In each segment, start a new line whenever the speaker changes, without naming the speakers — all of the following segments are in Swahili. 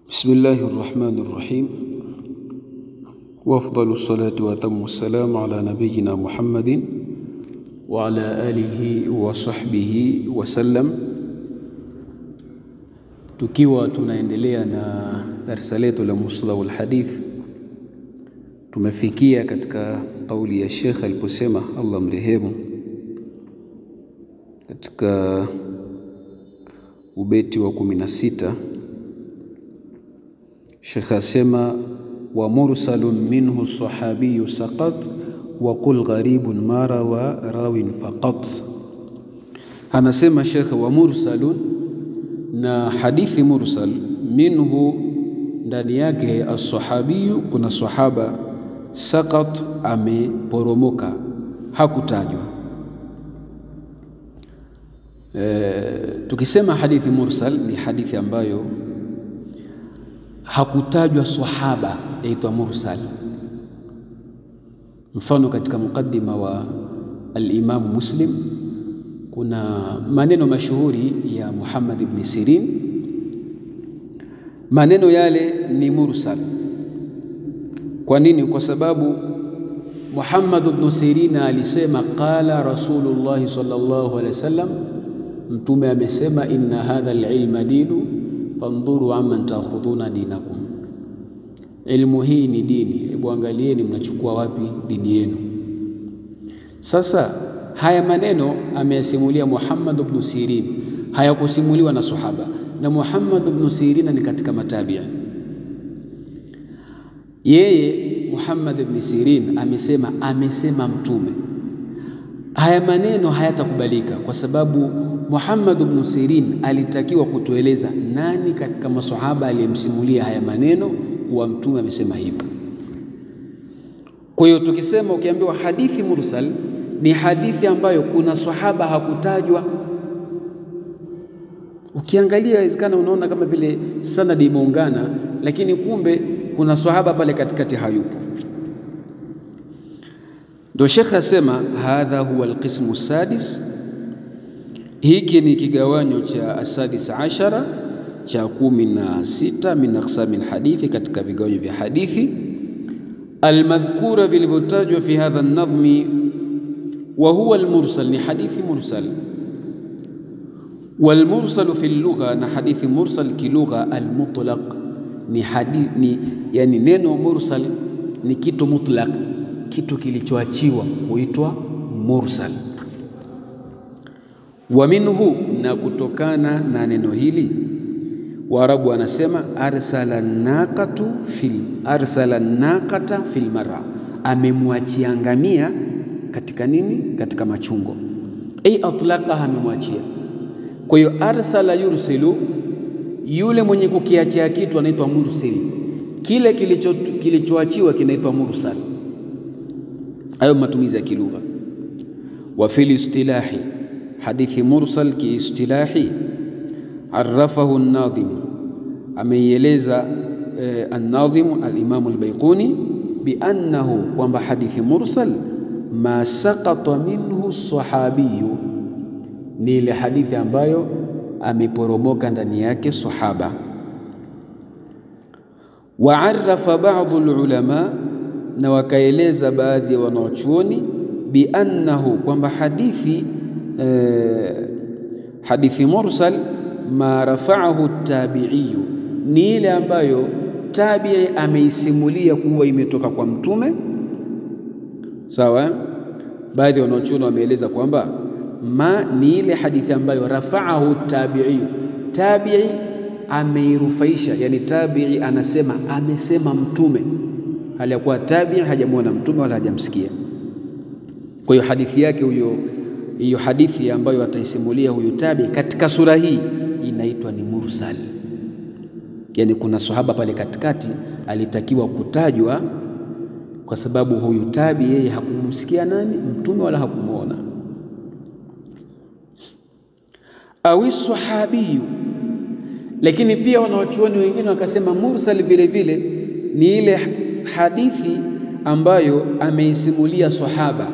بسم الله الرحمن الرحيم، وأفضل الصلاة وأتم السلام على نبينا محمد وعلى آله وصحبه وسلم. Tukiwa tunaendelea na darasa letu la Mustalahul Hadith, tumefikia katika kauli ya Sheikh aliposema, Allah mrehemu, katika ubeti wa 16 Sheikh asema, wa mursalun minhu sahabiyu saqat wa qul gharibun mara wa rawin faqat. Anasema Sheikh, wa mursalun, na hadithi mursal, minhu, ndani yake, as-sahabiyu, kuna sahaba, saqat, ameporomoka, hakutajwa. Tukisema hadithi mursal ni hadithi ambayo hakutajwa sahaba, yaitwa mursal. Mfano, katika mukaddima wa al-Imam Muslim kuna maneno mashuhuri ya Muhammad ibn Sirin. Maneno yale ni mursal. Kwa nini? Kwa sababu Muhammad ibn Sirin alisema, qala Rasulullah sallallahu alaihi wasallam, mtume amesema, inna hadha al-ilma dinu fandhuru amman ta'khuduna dinakum, ilmu hii ni dini, hebu angalieni mnachukua wapi dini yenu. Sasa haya maneno ameyasimulia Muhammad ibn Sirin, hayakusimuliwa na sahaba, na Muhammad ibn Sirin ni katika matabi'i. Yeye Muhammad ibn Sirin amesema mtume. Haya maneno hayatakubalika kwa sababu Muhammad ibn Sirin alitakiwa kutueleza nani katika maswahaba aliyemsimulia haya maneno kuwa mtume amesema hivyo. Kwa hiyo tukisema, ukiambiwa hadithi mursal ni hadithi ambayo kuna sahaba hakutajwa. Ukiangalia inawezekana unaona kama vile sanadi imeungana, lakini kumbe kuna sahaba pale katikati hayupo. Ndio Sheikh asema, hadha huwa alqismu sadis, hiki ni kigawanyo cha asadis ashara, cha 16 min aqsami alhadithi, katika vigawanyo vya hadithi. Almadhkura, vilivyotajwa fi hadha an-nadhmi, wa huwa almursal, ni hadithi mursal. Walmursalu fi lugha, na hadithi mursal kilugha, almutlaq, ni hadithi, yani neno mursal ni kitu mutlaq, kitu kilichoachiwa huitwa mursal. Wa minhu, na kutokana na neno hili Waarabu wanasema arsala naqata fil mar'a, amemwachia ngamia katika nini? Katika machungo. Atlaqaha, amemwachia. Kwa hiyo arsala yursilu, yule mwenye kukiachia kitu anaitwa mursil, kile kilichoachiwa kinaitwa mursal. Hayo matumizi ya kilugha. Wa fil istilahi, hadithi mursal kiistilahi, arafahu an-nadhim, ameieleza an-nadhim al-Imam al-Baiquni biannahu, kwamba hadithi mursal ma saqata minhu sahabiyu, ni ile hadithi ambayo ameporomoka ndani yake sahaba. Wa arafa ba'dhu al-ulama, na wakaeleza baadhi ya wanachuoni biannahu, kwamba hadithi mursal ma rafa'ahu at-tabi'i, ni ile ambayo tabi'i ameisimulia kuwa imetoka kwa mtume. Sawa. Baadhi ya wanachuoni wameeleza kwamba ni ile hadithi ambayo rafa'ahu at-tabi'i, tabi'i ameirufaisha, yani tabi'i anasema amesema mtume, hali ya kuwa tabi'i hajamuona mtume wala hajamsikia. Kwa hiyo hadithi yake hiyo hadithi ambayo ataisimulia huyu tabi'i katika sura hii inaitwa ni mursal. Yani kuna sahaba pale katikati alitakiwa kutajwa kwa sababu huyu tabi'i yeye hakumsikia nani? Mtume, wala hakumuona. Awi sahabiyu, lakini pia wanawachuoni wengine wakasema mursal vile vile ni ile hadithi ambayo ameisimulia sahaba,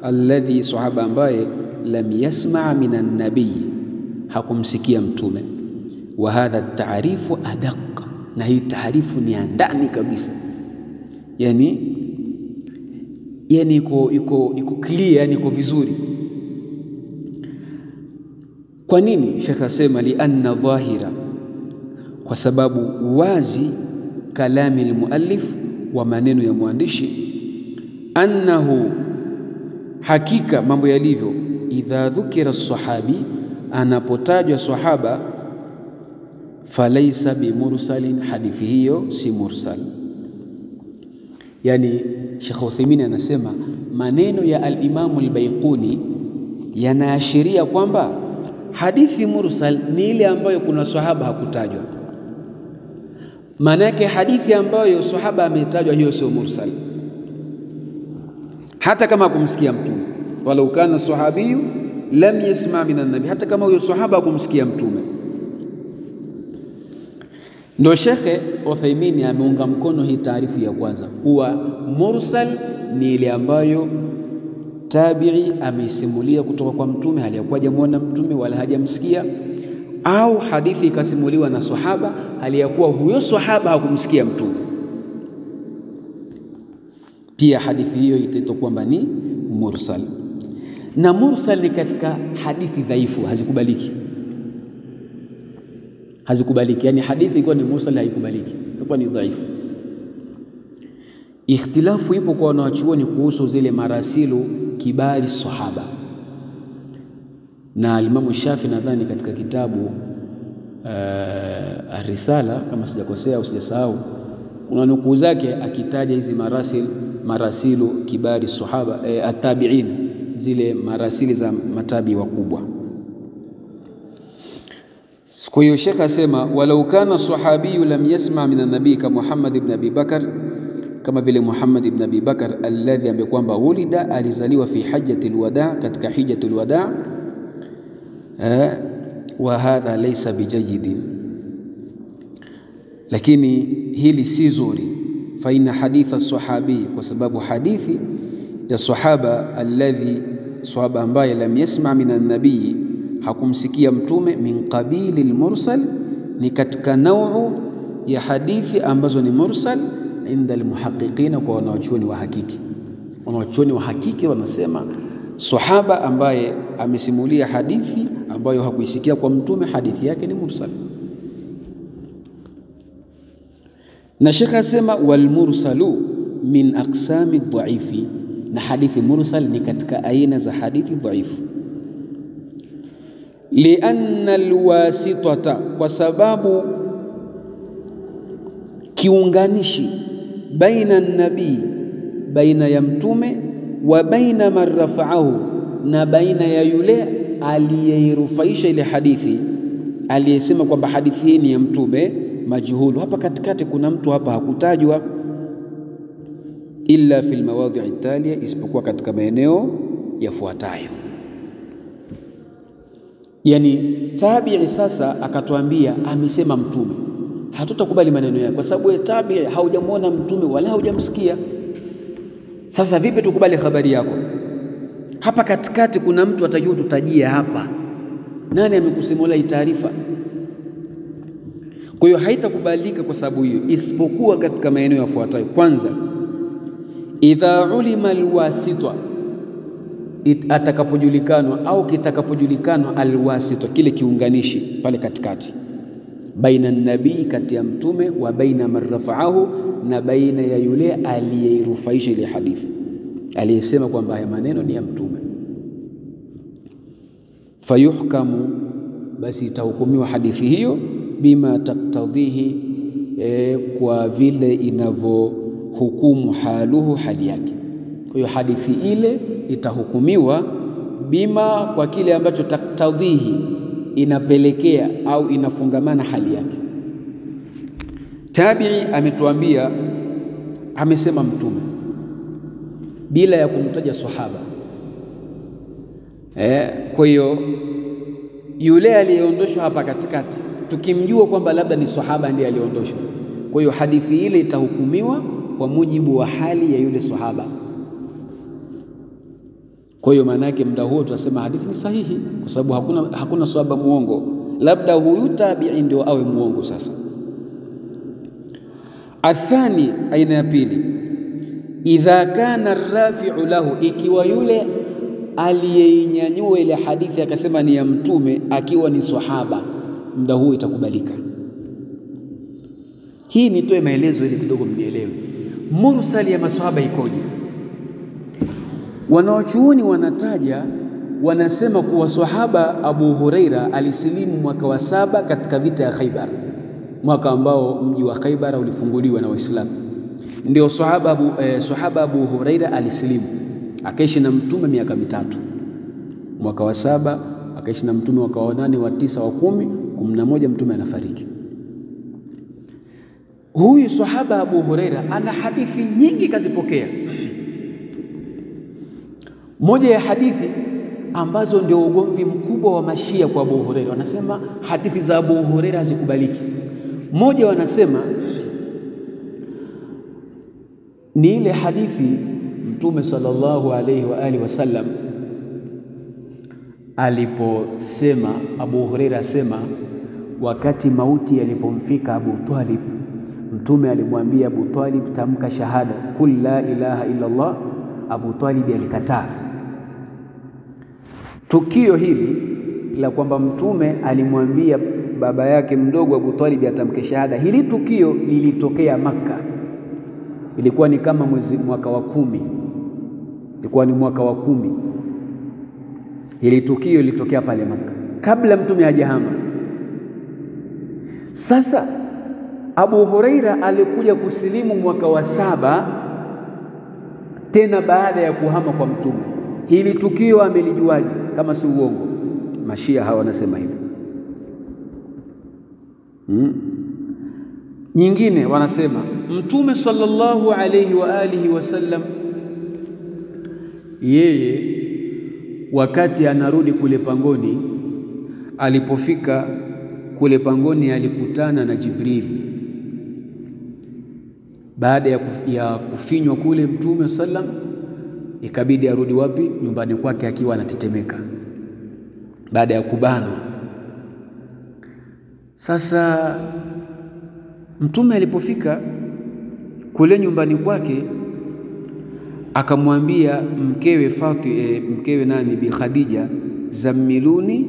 alladhi, sahaba ambaye lam yasma' minan nabii, hakumsikia mtume. Wa hadha at-ta'rifu adaq, na hii taarifu ni ya ndani kabisa, yani iko clear, yani iko vizuri. Kwa nini Sheikh asema lianna dhahira? Kwa sababu wazi kalami almuallif, wa maneno ya mwandishi, annahu, hakika mambo yalivyo, idha dhukira sahabi, anapotajwa sahaba, falaysa bimursalin, hadithi hiyo si mursal. Yani Sheikh Uthaymeen anasema maneno ya al-Imam al-Baiquni yanaashiria kwamba hadithi mursal ni ile ambayo kuna sahaba hakutajwa. Maana yake hadithi ambayo sahaba ametajwa, hiyo sio mursal, hata kama kumsikia mtume. Walau kana sahabiyu lam yasma min an-nabi, hata kama huyo sahaba kumsikia mtume. Ndio Sheikh Uthaymeen ameunga mkono hii taarifu ya kwanza kuwa mursal ni ile ambayo tabi'i ameisimulia kutoka kwa mtume hali ya kuwa hajamuona mtume wala hajamsikia, au hadithi ikasimuliwa na sahaba hali ya kuwa huyo sahaba hakumsikia mtume. Pia hadithi hiyo itaitwa kwamba ni mursal. Na mursal ni katika hadithi dhaifu, hazikubaliki. Yani hadithi ikiwa ni mursal haikubaliki, inakuwa ni dhaifu. Ikhtilafu ipo kwa wanachuoni kuhusu zile marasilu kibari sahaba, na Imam Shafi nadhani katika kitabu Ar-Risala, kama sijakosea au sijasahau, kuna nukuu zake akitaja hizi marasilu kibari sahaba at-tabi'in, zile marasili za matabi wakubwa. Kwa hiyo Sheikh asema walau kana sahabiyu lam yasma min an-nabi kama Muhammad ibn Abi Bakar, kama vile Muhammad ibn Abi Bakar alladhi ambaye kwamba ulida, alizaliwa fi hajjatil wada, katika hijjatul wada, wa hadha laysa bijayidin, lakini hili si zuri. Fa inna haditha sahabi, kwa sababu hadithi ya sahaba alladhi, sahaba ambaye lam yasma min an-nabii, hakumsikia mtume, min qabili al-mursal, ni katika nau'u ya hadithi ambazo ni mursal inda al-muhaqqiqina, kwa wanachuoni wa hakiki. Wanachuoni wa hakiki wanasema sahaba ambaye amesimulia hadithi ambayo hakuisikia kwa mtume, hadithi yake ni mursal. Na Sheikh asema wal mursalu min aqsami dhaifi, na hadithi mursal ni katika aina za hadithi dhaifu. Lianna alwasitata, kwa sababu kiunganishi baina nabii, baina ya mtume, wa baina man rafa'ahu, na baina ya yule aliyeirufaisha ile hadithi, aliyesema kwamba hadithi hii ni ya mtume, majhulu. Hapa katikati kuna mtu hapa hakutajwa, illa fil mawadhi'i taliya, isipokuwa katika maeneo yafuatayo. Yani tabi'i sasa akatuambia amesema mtume, hatutakubali maneno yake kwa sababu tabi'i haujamuona mtume wala haujamsikia. Sasa vipi tukubali habari yako? Hapa katikati kuna mtu atajua tutajia hapa, nani amekusimulia hii taarifa? Kwa hiyo haitakubalika kwa sababu hiyo, isipokuwa katika maeneo yafuatayo. Kwanza, idha ulima alwasita, atakapojulikanwa au kitakapojulikanwa alwasita, kile kiunganishi pale katikati, baina nabii, kati ya mtume, wa baina man rafa'ahu, na baina ya yule aliyeirufaisha ile hadithi, aliyesema kwamba haya maneno ni ya mtume. Fayuhkamu, basi itahukumiwa hadithi hiyo, bima taktadhihi, kwa vile inavyohukumu haluhu, hali yake. Kwa hiyo hadithi ile itahukumiwa bima, kwa kile ambacho taktadhihi, inapelekea au inafungamana hali yake. Tabi'i ametuambia amesema mtume bila ya kumtaja sahaba. Kwa hiyo yule aliyeondoshwa hapa katikati, tukimjua kwamba labda ni sahaba ndiye aliondoshwa, kwa hiyo hadithi ile itahukumiwa kwa mujibu wa hali ya yule sahaba. Kwa hiyo maana yake muda huo tutasema hadithi ni sahihi, kwa sababu hakuna sahaba muongo, labda huyu tabi'i ndio awe muongo. Sasa Athani, aina ya pili, idha kana arrafi'u lahu, ikiwa yule aliyeinyanyua ile hadithi akasema ni ya mtume akiwa ni sahaba, muda huu itakubalika. Hii nitoe maelezo ili kidogo mnielewe mursali ya maswahaba ikoje. Wanawachuoni wanataja, wanasema kuwa sahaba Abu Huraira alisilimu mwaka wa 7 katika vita ya Khaibar, mwaka ambao mji wa Khaibar ulifunguliwa na Waislamu. Ndio sahaba Abu Huraira alisilimu, akaishi na mtume miaka 3. Mwaka wa 7 akaishi na mtume, mwaka wa 8, wa 9, wa 10, 11 mtume anafariki. Huyu sahaba Abu Huraira ana hadithi nyingi kazipokea. Moja ya hadithi ambazo ndio ugomvi mkubwa wa Mashia kwa Abu Huraira, wanasema hadithi za Abu Huraira hazikubaliki. Moja wanasema ni ile hadithi Mtume sallallahu alayhi wa alihi wasallam aliposema, Abu Huraira asema, wakati mauti yalipomfika Abu Talib, Mtume alimwambia Abu Talib, tamka shahada, kul la ilaha illa Allah. Abu Talib alikataa. Tukio hili la kwamba Mtume alimwambia baba yake mdogo Abu Talib atamke shahada, hili tukio lilitokea Makka. Ilikuwa ni kama mwaka wa 10, ilikuwa ni mwaka wa 10. Hili tukio lilitokea pale Makka kabla Mtume hajahama. Sasa Abu Huraira alikuja kusilimu mwaka wa 7 tena baada ya kuhama kwa Mtume. Hili tukio amelijuaje kama si uongo? Mashia hawa wanasema hivyo. Nyingine wanasema Mtume sallallahu alayhi wa alihi wasallam, yeye wakati anarudi kule pangoni, alipofika kule pangoni alikutana na Jibril. Baada ya kufinywa kule Mtume sallam, ikabidi arudi wapi? Nyumbani kwake akiwa anatetemeka baada ya kubanwa. Sasa Mtume alipofika kule nyumbani kwake akamwambia mkewe nani, Bi Khadija, zammiluni,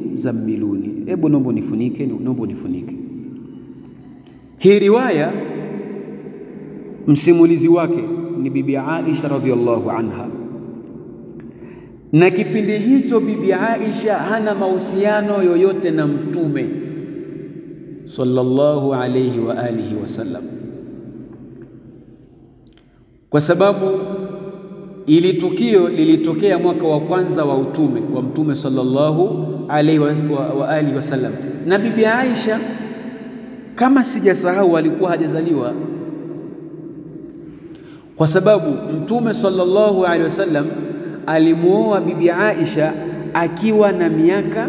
hebu naomba nifunike. Hii riwaya msimulizi wake ni Bibi Aisha radhiallahu anha, na kipindi hicho Bibi Aisha hana mahusiano yoyote na Mtume sallallahu alayhi wa alihi wasallam, kwa sababu ili tukio lilitokea mwaka wa kwanza wa utume wa Mtume sallallahu alayhi wa alihi wasallam, na Bibi Aisha kama sijasahau alikuwa hajazaliwa, kwa sababu Mtume sallallahu alayhi wasallam alimuoa Bibi Aisha akiwa na miaka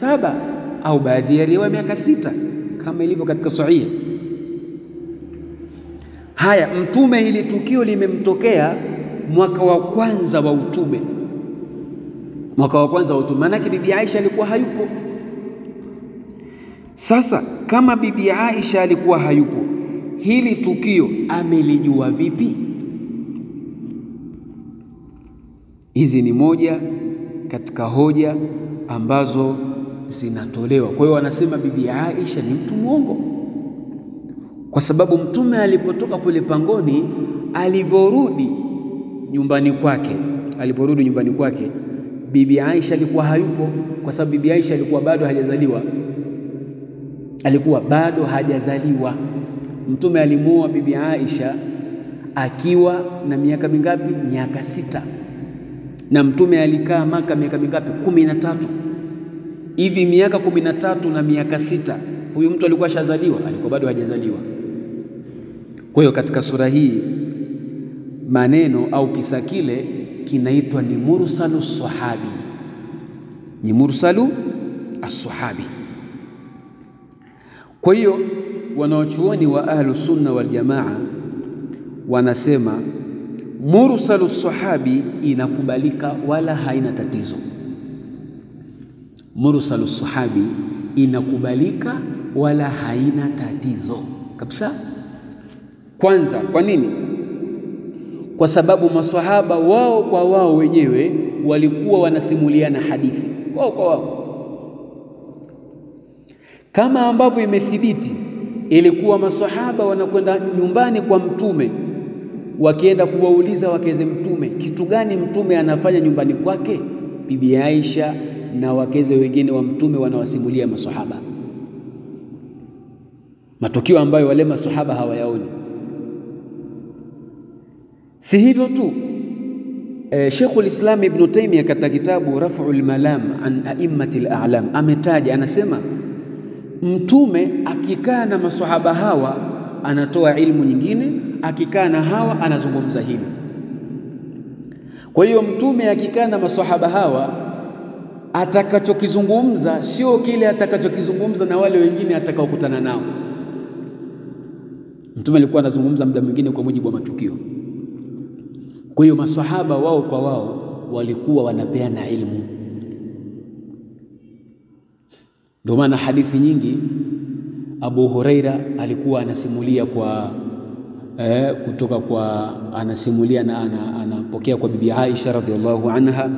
7 au baadhi ya riwaya miaka 6 kama ilivyo katika Sahih. Haya, Mtume hili tukio limemtokea mwaka wa kwanza wa utume, maanake Bibi Aisha alikuwa hayupo. Sasa kama Bibi Aisha alikuwa hayupo, hili tukio amelijua vipi? Hizi ni moja katika hoja ambazo zinatolewa. Kwa hiyo wanasema Bibi Aisha ni mtu mwongo, kwa sababu Mtume alipotoka kule pangoni, aliporudi nyumbani kwake Bibi Aisha alikuwa hayupo, kwa sababu Bibi Aisha alikuwa bado hajazaliwa. Mtume alimuoa Bibi Aisha akiwa na miaka mingapi? Miaka 6. Na Mtume alikaa Maka miaka mingapi? 13. Hivi miaka 13 na miaka 6, huyu mtu alikuwa shazaliwa? Alikuwa bado hajazaliwa. Kwa hiyo katika sura hii maneno au kisa kile kinaitwa ni mursalu sahabi, ni mursalu as-sahabi. Kwa hiyo wanaochuoni wa ahlu sunna wal jamaa wanasema mursalu sahabi inakubalika wala haina tatizo. Mursalu sahabi inakubalika wala haina tatizo kabisa. Kwanza, kwa nini? Kwa sababu maswahaba wao kwa wao wenyewe walikuwa wanasimuliana hadithi wao kwa wao, kama ambavyo imethibiti ilikuwa maswahaba wanakwenda nyumbani kwa Mtume, wakienda kuwauliza wakeze Mtume kitu gani Mtume anafanya nyumbani kwake. Bibi Aisha na wakeze wengine wa Mtume wanawasimulia maswahaba matukio ambayo wale maswahaba hawayaoni. Si hivyo tu, Sheikhul Islam Ibn Taymiyyah katika kitabu Raf'ul Malam an A'immatil A'lam ametaja, anasema Mtume akikaa na maswahaba hawa anatoa ilmu nyingine, akikaa na hawa anazungumza hili. Kwa hiyo Mtume akikaa na maswahaba hawa atakachokizungumza sio kile atakachokizungumza na wale wengine atakaokutana nao. Mtume alikuwa anazungumza muda mwingine kwa mujibu wa matukio. Kwa hiyo maswahaba wao kwa wao walikuwa wanapeana ilmu. Ndio maana hadithi nyingi Abu Huraira alikuwa anasimulia kutoka kwa anasimulia na anapokea kwa Bibi Aisha radhiallahu anha,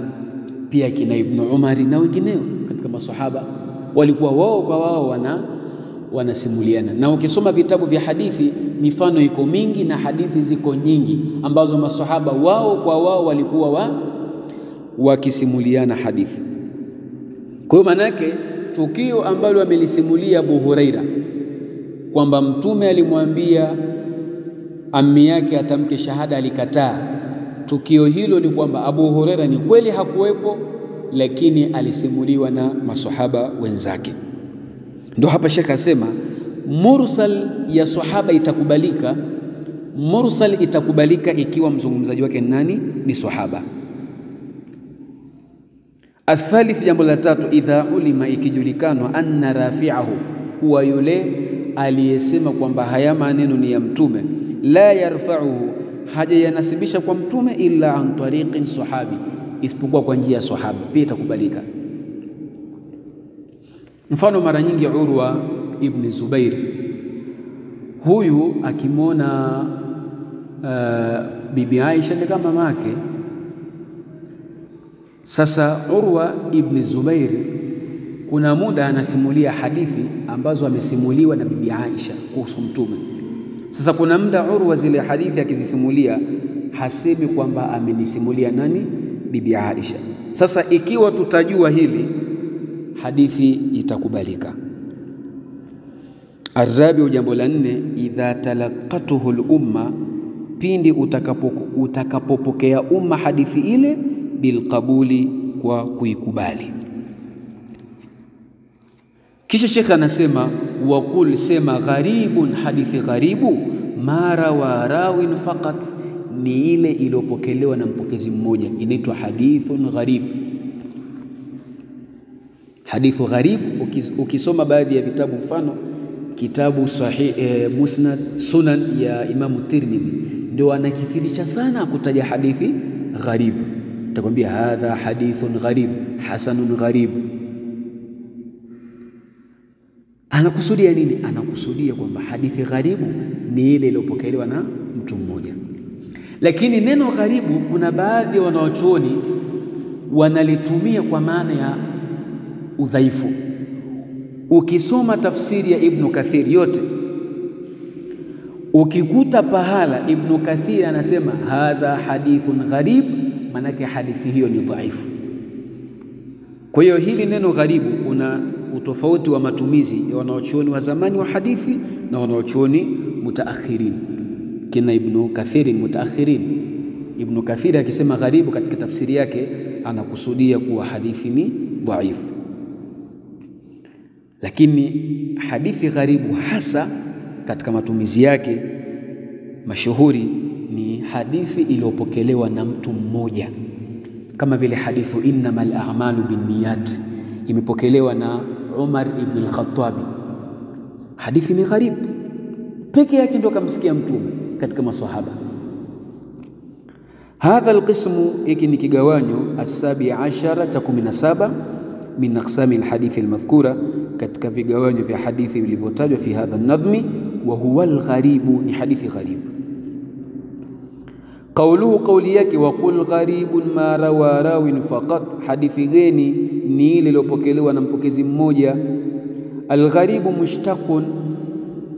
pia kina Ibn Umar na wengineo katika maswahaba walikuwa wao kwa wao wanasimuliana. Na ukisoma vitabu vya hadithi mifano iko mingi na hadithi ziko nyingi ambazo maswahaba wao kwa wao walikuwa wakisimuliana hadithi. Kwa hiyo manake tukio ambalo amelisimulia Abu Huraira kwamba Mtume alimwambia ammi yake atamke shahada, alikataa. Tukio hilo ni kwamba Abu Huraira ni kweli hakuwepo, lakini alisimuliwa na maswahaba wenzake. Ndio hapa Sheikh asema mursal ya sahaba itakubalika. Mursal itakubalika ikiwa mzungumzaji wake nani? Ni sahaba. Athalith, jambo la tatu, idha ulima, ikijulikanwa anna rafi'ahu, kuwa yule aliyesema kwamba haya maneno ni ya Mtume, la yarfa'uhu, haja yanasibisha kwa Mtume, illa an tariqin sahabi, isipokuwa kwa njia ya sahaba, pia itakubalika. Mfano, mara nyingi Urwa ibn Zubair huyu akimwona Bibi Aisha ni kama mamake. Sasa Urwa ibn Zubair kuna muda anasimulia hadithi ambazo amesimuliwa na Bibi Aisha kuhusu Mtume. Sasa kuna muda Urwa zile hadithi akizisimulia hasemi kwamba amenisimulia nani? Bibi Aisha. Sasa ikiwa tutajua hili, hadithi itakubalika. Arabi, jambo la 4, idha talaqatuhu al-umma, pindi utakapopokea umma hadithi ile, bilqabuli, kwa kuikubali. Kisha Sheikh anasema waqul, sema gharibun, hadithi gharibu, mara wa rawin faqat, ni ile iliyopokelewa na mpokezi mmoja, inaitwa hadithun gharib. Hadithu gharib, ukisoma baadhi ya vitabu, mfano kitabu sahih musnad sunan ya Imamu Tirmidhi, ndio anakithirisha sana kutaja hadithi gharib. Atakwambia hadha hadithun gharib, hasanun gharib. Anakusudia nini? Anakusudia kwamba hadithi gharibu ni ile iliyopokelewa na mtu mmoja. Lakini neno gharibu kuna baadhi ya wanawachuoni wanalitumia kwa maana ya udhaifu. Ukisoma tafsiri ya Ibn Kathir yote, ukikuta pahala Ibn Kathir anasema hadha hadithun gharib, manake hadithi hiyo ni dhaifu. Kwa hiyo hili neno gharibu kuna utofauti wa matumizi ya wanaochuoni wa zamani wa hadithi na wanaochuoni mutaakhirin. Kina Ibn Kathir mutaakhirin, Ibn Kathir akisema gharibu katika tafsiri yake anakusudia kuwa hadithi ni dhaifu. Lakini hadithi gharibu hasa katika matumizi yake mashuhuri ni hadithi iliyopokelewa na mtu mmoja, kama vile hadithu innamal a'malu binniyat, imepokelewa na Umar ibn al-Khattab. Hadithi ni gharibu, peke yake ndio kamsikia Mtume katika maswahaba. Hadha alqismu, hiki ni kigawanyo as-17 cha 17 min aqsami alhadithi almadhkura, katika vigawanyo vya hadithi vilivyotajwa fi hadha an-nadhmi. Wa huwa al-gharibu, ni hadithi gharibu. Qauluhu, qauli yake, wa qul gharibun ma rawa rawin faqat, hadithi geni ni ile iliyopokelewa na mpokezi mmoja. Algharibu mushtaqun,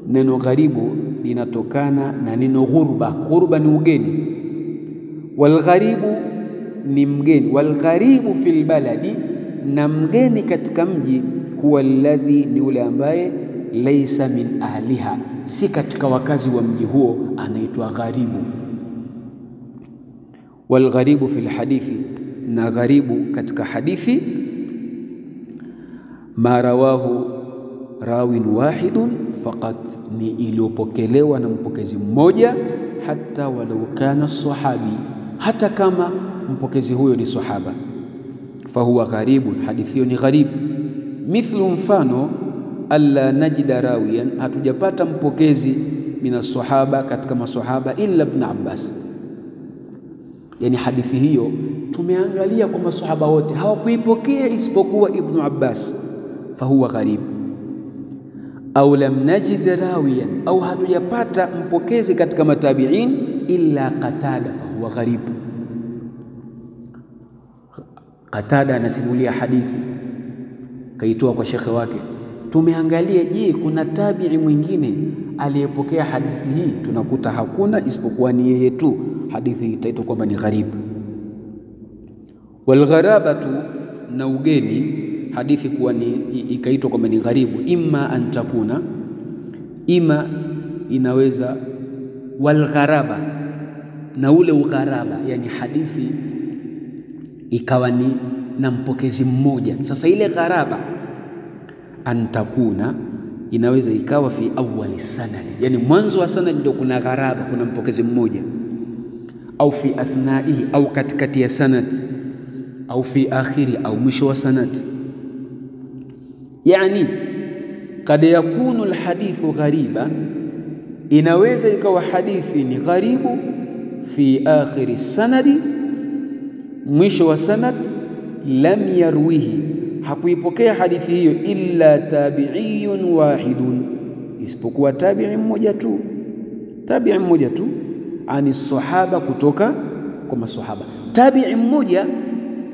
neno gharibu linatokana na neno ghurba. Ghurba ni ugeni. Walgharibu ni mgeni. Walgharibu fil baladi, na mgeni katika mji, huwa alladhi, ni ule ambaye, laysa min ahliha, si katika wakazi wa mji huo, anaitwa gharibu. Walgharibu fil hadithi, na gharibu katika hadithi, ma rawahu rawin wahidun faqat, ni iliyopokelewa na mpokezi mmoja, hata walau kana sahabi, hata kama mpokezi huyo ni sahaba. Fahuwa gharibu, hadithi hiyo ni gharibu. Mithlu, mfano, alla najida rawiyan, hatujapata mpokezi mina sahaba, katika masahaba, illa ibn Abbas. Yani hadithi hiyo tumeangalia kwa masahaba wote hawakuipokea isipokuwa Ibn Abbas, fahuwa gharibu. Au lam najid rawiyan, au hatujapata mpokezi katika matabi'in illa Qatada, fahuwa gharibu. Qatada anasimulia hadithi, kaitoa kwa shekhe wake. Tumeangalia, je, kuna tabi'i mwingine aliyepokea hadithi hii? Tunakuta hakuna isipokuwa ni yeye tu. Hadithi itaitwa kwamba ni gharibu. Walgharabatu, na ugeni, hadithi kuwa ni ikaitwa kwamba ni gharibu, imma antakuna, ima inaweza, walgharaba, na ule ugharaba, yani hadithi ikawa ni na mpokezi mmoja. Sasa ile gharaba, antakuna, inaweza ikawa fi awwali sanad, yani mwanzo wa sanad ndio kuna gharaba, kuna mpokezi mmoja, au fi athnaihi, au katikati ya sanad, au fi akhiri, au mwisho wa sanad. Yani kad yakunu alhadithu ghariba, inaweza ikawa hadithi ni gharibu fi akhiri sanadi, mwisho wa sanad, lam yarwihi, hakuipokea hadithi hiyo illa tabi'iyun wahidun, isipokuwa tabi'i mmoja tu, tabi'i mmoja tu, ani sahaba, kutoka kwa masahaba. Tabi'i mmoja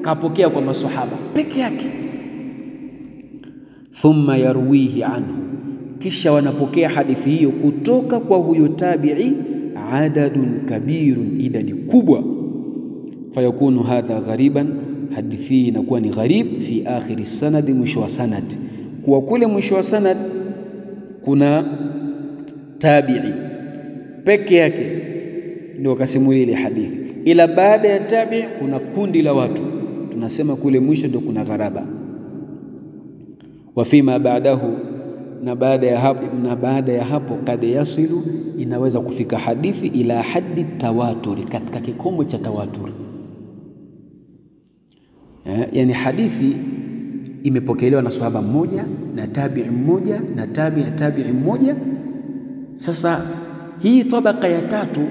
kapokea kwa masahaba peke yake. Thumma yarwihi anhu, kisha wanapokea hadithi hiyo kutoka kwa huyo tabi'i adadun kabirun, idadi kubwa. Fayakunu hadha ghariban, hadithi inakuwa ni gharib fi akhiri sanad, mwisho wa sanad. Kwa kule mwisho wa sanad kuna tabi'i peke yake ndio kasimulia ile hadithi, ila baada ya tabi'i kuna kundi la watu, tunasema kule mwisho ndio kuna gharaba. Wa fima ba'dahu, na baada ya hapo, kad yasilu, inaweza kufika hadithi ila haddi tawaturi, katika kikomo cha tawaturi. Yani hadithi imepokelewa na sahaba mmoja na tabi'i mmoja na tabi'i mmoja. Sasa hii tabaka ya tatu,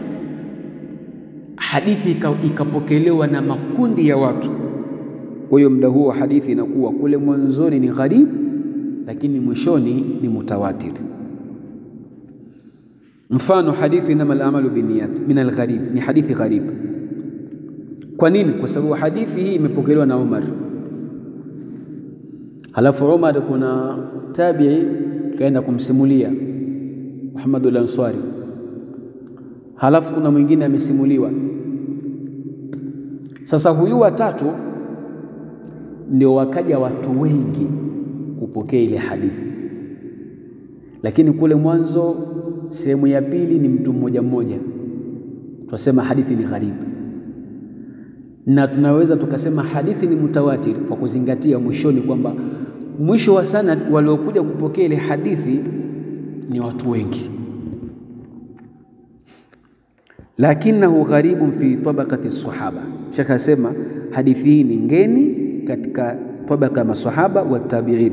hadithi ikapokelewa na makundi ya watu. Kwa hiyo muda huo hadithi inakuwa kule mwanzoni ni gharib, lakini mwishoni ni mutawatir. Mfano, hadithi innamal a'malu binniyat min al-gharib, ni hadithi gharib. Kwa nini? Kwa sababu hadithi hii imepokelewa na Umar, halafu Umar kuna tabi'i kaenda kumsimulia Muhammad al-Ansari, halafu kuna mwingine amesimuliwa. Sasa huyu watatu ndio wakaja watu wengi kupokea ile hadithi, lakini kule mwanzo sehemu ya pili ni mtu mmoja mmoja, tunasema hadithi ni gharib. Na tunaweza tukasema hadithi ni mutawatir kwa kuzingatia mwishoni, kwamba mwisho wa sanad waliokuja kupokea ile hadithi ni watu wengi. Lakinahu gharibun fi tabaqati sahaba, Sheikh asema hadithi hii ni ngeni katika tabaka masahaba wa tabi'in.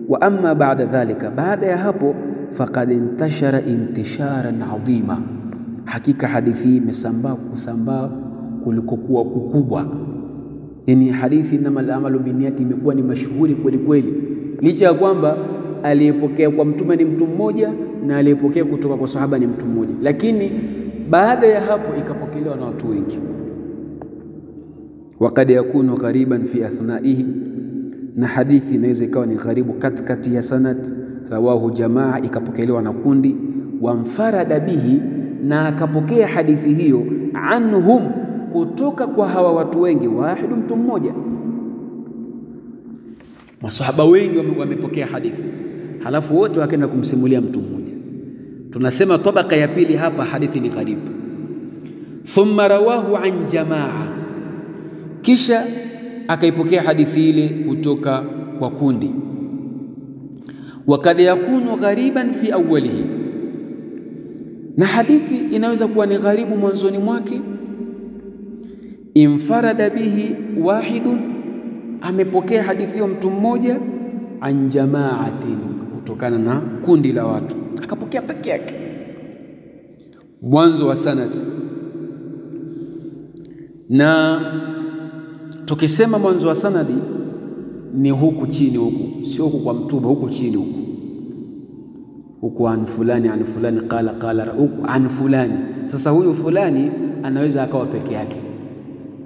Wa amma ba'da dhalika, baada ya hapo, faqad intashara intisharan adhima, hakika hadithi hii imesambaa kusambaa kulikokuwa kukubwa. Yani hadithi innamal a'malu binniyati imekuwa ni mashuhuri kweli kweli, licha ya kwamba aliyepokea kwa mtume ni mtu mmoja na aliyepokea kutoka kwa sahaba ni mtu mmoja, lakini baada ya hapo ikapokelewa na watu wengi. Wakad yakunu ghariban fi athnaihi, na hadithi inaweza ikawa ni gharibu katikati ya sanad. Rawahu jamaa, ikapokelewa na kundi. Wamfarada bihi, na akapokea hadithi hiyo anhum, kutoka kwa hawa watu wengi, wahidu, mtu mmoja. Masahaba wengi wamepokea hadithi, halafu wote wakaenda kumsimulia mtu mmoja. Tunasema tabaka ya pili hapa, hadithi ni gharibu. Thumma rawahu an jamaa, kisha akaipokea hadithi ile kutoka kwa kundi. Wakad yakunu ghariban fi awwalihi, na hadithi inaweza kuwa ni gharibu mwanzoni mwake. Infarada bihi wahidun, amepokea hadithi hiyo mtu mmoja. An jamaatin, kutokana na kundi la watu, akapokea peke yake mwanzo wa sanad. Na tukisema mwanzo wa sanadi ni huku chini, huku sio huku kwa mtume, huku chini, huku an fulani qala huku an fulani. Sasa huyu fulani anaweza akawa peke yake,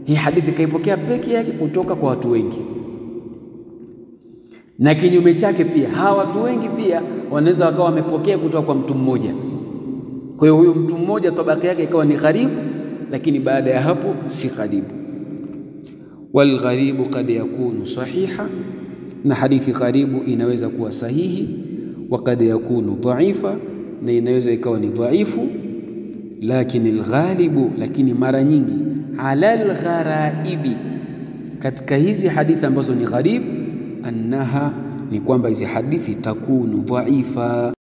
hii hadithi kaipokea peke yake kutoka kwa watu wengi, na kinyume chake pia hawa watu wengi pia wanaweza wakawa wamepokea kutoka kwa mtu mmoja. Kwa hiyo huyu mtu mmoja tabaka yake ikawa ni gharibu, lakini baada ya hapo si gharibu. Wal gharibu kad yakunu sahiha, na hadithi gharibu inaweza kuwa sahihi. Wa kad yakunu dhaifa, na inaweza ikawa ni dhaifu. Lakini alghalibu, lakini mara nyingi, ala algharaibi, katika hizi hadithi ambazo ni gharib, annaha, ni kwamba hizi hadithi takunu dhaifa.